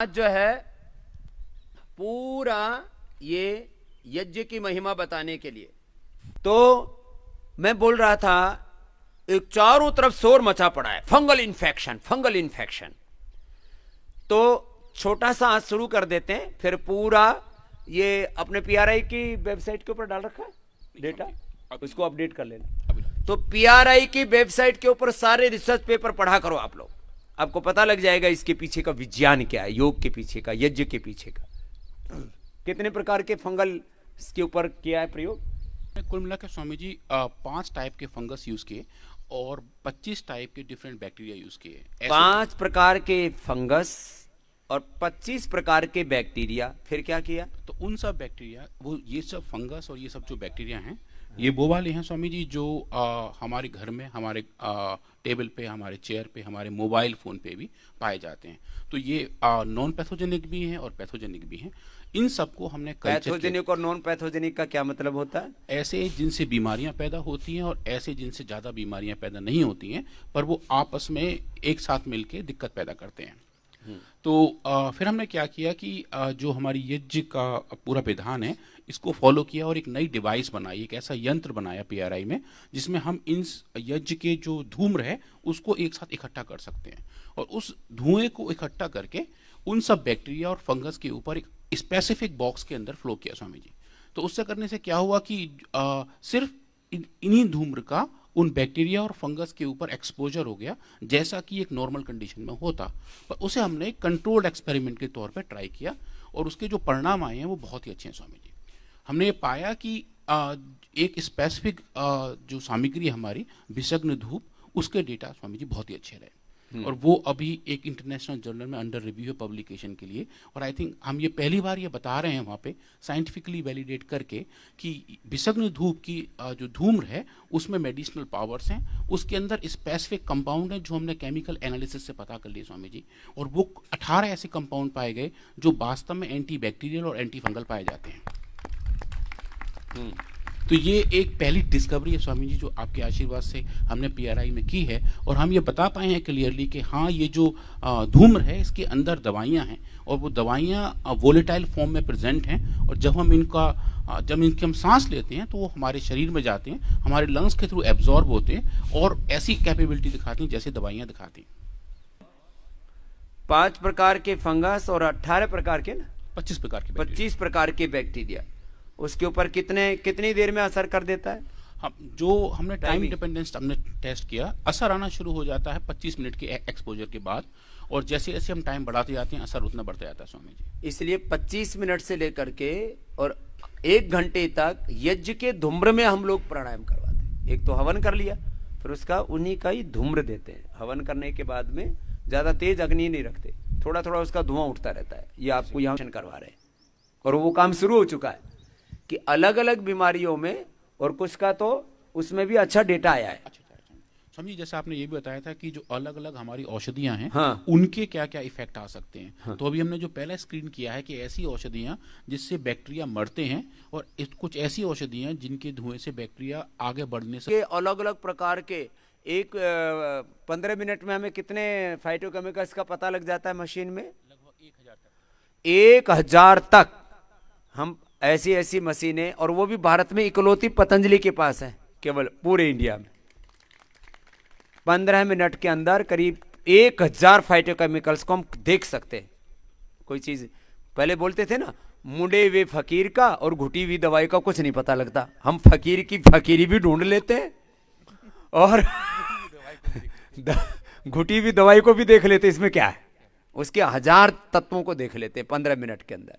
आज जो है पूरा ये यज्ञ की महिमा बताने के लिए, तो मैं बोल रहा था एक चारों तरफ शोर मचा पड़ा है, फंगल इन्फेक्शन। तो छोटा सा आज शुरू कर देते हैं, फिर पूरा ये अपने पीआरआई की वेबसाइट के ऊपर डाल रखा है डेटा, उसको अपडेट कर लेना। तो पीआरआई की वेबसाइट के ऊपर सारे रिसर्च पेपर पढ़ा करो आप लोग, आपको पता लग जाएगा इसके पीछे का विज्ञान क्या है, योग के पीछे का, यज्ञ के पीछे का, कितने प्रकार के फंगल के ऊपर किया है प्रयोग। कुल मिला के स्वामी जी 5 टाइप के फंगस यूज किए और 25 टाइप के डिफरेंट बैक्टीरिया यूज किए। 5 प्रकार के फंगस और 25 प्रकार के बैक्टीरिया, फिर क्या किया? तो उन सब बैक्टीरिया, वो ये सब फंगस और ये सब जो बैक्टीरिया हैं, ये वो वाले हैं स्वामी जी जो हमारे घर में, हमारे टेबल पे, हमारे चेयर पे, हमारे मोबाइल फ़ोन पे भी पाए जाते हैं। तो ये नॉन पैथोजेनिक भी हैं और पैथोजेनिक भी हैं। इन सबको हमने पैथोजेनिक और नॉन पैथोजेनिक का क्या मतलब होता है? ऐसे जिनसे बीमारियां पैदा होती हैं और ऐसे जिनसे ज़्यादा बीमारियां पैदा नहीं होती हैं, पर वो आपस में एक साथ मिलके दिक्कत पैदा करते हैं। तो फिर हमने क्या किया कि जो हमारी यज्ञ का पूरा विधान है, इसको फॉलो किया और एक नई डिवाइस बनाई, एक ऐसा यंत्र बनाया पीआरआई में, जिसमें हम इन यज्ञ के जो धूम्र है उसको एक साथ इकट्ठा कर सकते हैं और उस धुएं को इकट्ठा करके उन सब बैक्टीरिया और फंगस के ऊपर एक स्पेसिफिक बॉक्स के अंदर फ्लो किया स्वामी जी। तो उससे करने से क्या हुआ कि सिर्फ इन्हीं धूम्र का उन बैक्टीरिया और फंगस के ऊपर एक्सपोजर हो गया, जैसा कि एक नॉर्मल कंडीशन में होता, पर उसे हमने कंट्रोल्ड एक्सपेरिमेंट के तौर पे ट्राई किया और उसके जो परिणाम आए हैं वो बहुत ही अच्छे हैं स्वामी जी। हमने ये पाया कि एक स्पेसिफिक जो सामग्री हमारी विषग्न धूप, उसके डेटा स्वामी जी बहुत ही अच्छे रहे और वो अभी एक इंटरनेशनल जर्नल में अंडर रिव्यू है पब्लिकेशन के लिए। और आई थिंक हम ये पहली बार ये बता रहे हैं वहाँ पे साइंटिफिकली वैलिडेट करके कि विषग्न धूप की जो धूम्र है उसमें मेडिसिनल पावर्स हैं, उसके अंदर स्पेसिफिक कंपाउंड है जो हमने केमिकल एनालिसिस से पता कर लिए स्वामी जी, और वो 18 ऐसे कंपाउंड पाए गए जो वास्तव में एंटी बैक्टीरियल और एंटी फंगल पाए जाते हैं। तो ये एक पहली डिस्कवरी है स्वामी जी जो आपके आशीर्वाद से हमने पीआरआई में की है, और हम ये बता पाए हैं क्लियरली कि हाँ, ये जो धूम्र है इसके अंदर दवाइयाँ हैं और वो दवाइयाँ वोलेटाइल फॉर्म में प्रेजेंट हैं, और जब इनकी हम सांस लेते हैं तो वो हमारे शरीर में जाते हैं, हमारे लंग्स के थ्रू एब्जॉर्ब होते हैं और ऐसी कैपेबिलिटी दिखाती हैं जैसे दवाइयाँ दिखाती हैं। 5 प्रकार के फंगस और 18 प्रकार के 25 प्रकार के 25 प्रकार के बैक्टीरिया, उसके ऊपर कितनी देर में असर कर देता है? जो हमने टाइम डिपेंडेंस हमने टेस्ट किया, असर आना शुरू हो जाता है 25 मिनट के एक्सपोजर के बाद, और जैसे जैसे हम टाइम बढ़ाते जाते हैं असर उतना बढ़ता जाता है स्वामी जी। इसलिए 25 मिनट से लेकर के और 1 घंटे तक यज्ञ के धूम्र में हम लोग प्राणायाम करवाते हैं। एक तो हवन कर लिया, फिर उसका उन्हीं का ही धूम्र देते हैं। हवन करने के बाद में ज्यादा तेज अग्नि नहीं रखते, थोड़ा थोड़ा उसका धुआं उठता रहता है। ये आपको यहाँ करवा रहे हैं और वो काम शुरू हो चुका है कि अलग अलग बीमारियों में, और कुछ का तो उसमें भी अच्छा डेटा आया है। अच्छा स्वामी, जैसे आपने ये भी बताया था कि जो अलग अलग हमारी औषधियां हैं, हाँ, उनके क्या क्या इफेक्ट आ सकते हैं। हाँ, तो अभी हमने जो पहला स्क्रीन किया है कि ऐसी औषधियां जिससे बैक्टीरिया मरते हैं, और कुछ ऐसी औषधियां जिनके धुएं से बैक्टीरिया आगे बढ़ने से अलग अलग प्रकार के 15 मिनट में हमें कितने फाइटोकेमिकल्स का पता लग जाता है मशीन में? लगभग 1000 तक हम ऐसी मशीनें, और वो भी भारत में इकलौती पतंजलि के पास है, केवल पूरे इंडिया में। 15 मिनट के अंदर करीब 1000 फाइटोकेमिकल्स को हम देख सकते हैं। कोई चीज पहले बोलते थे ना, मुंडे हुए फकीर का और घुटी हुई दवाई का कुछ नहीं पता लगता। हम फकीर की फकीरी भी ढूंढ लेते हैं और घुटी हुई दवाई को भी देख लेते हैं, इसमें क्या है, उसके 1000 तत्वों को देख लेते हैं 15 मिनट के अंदर।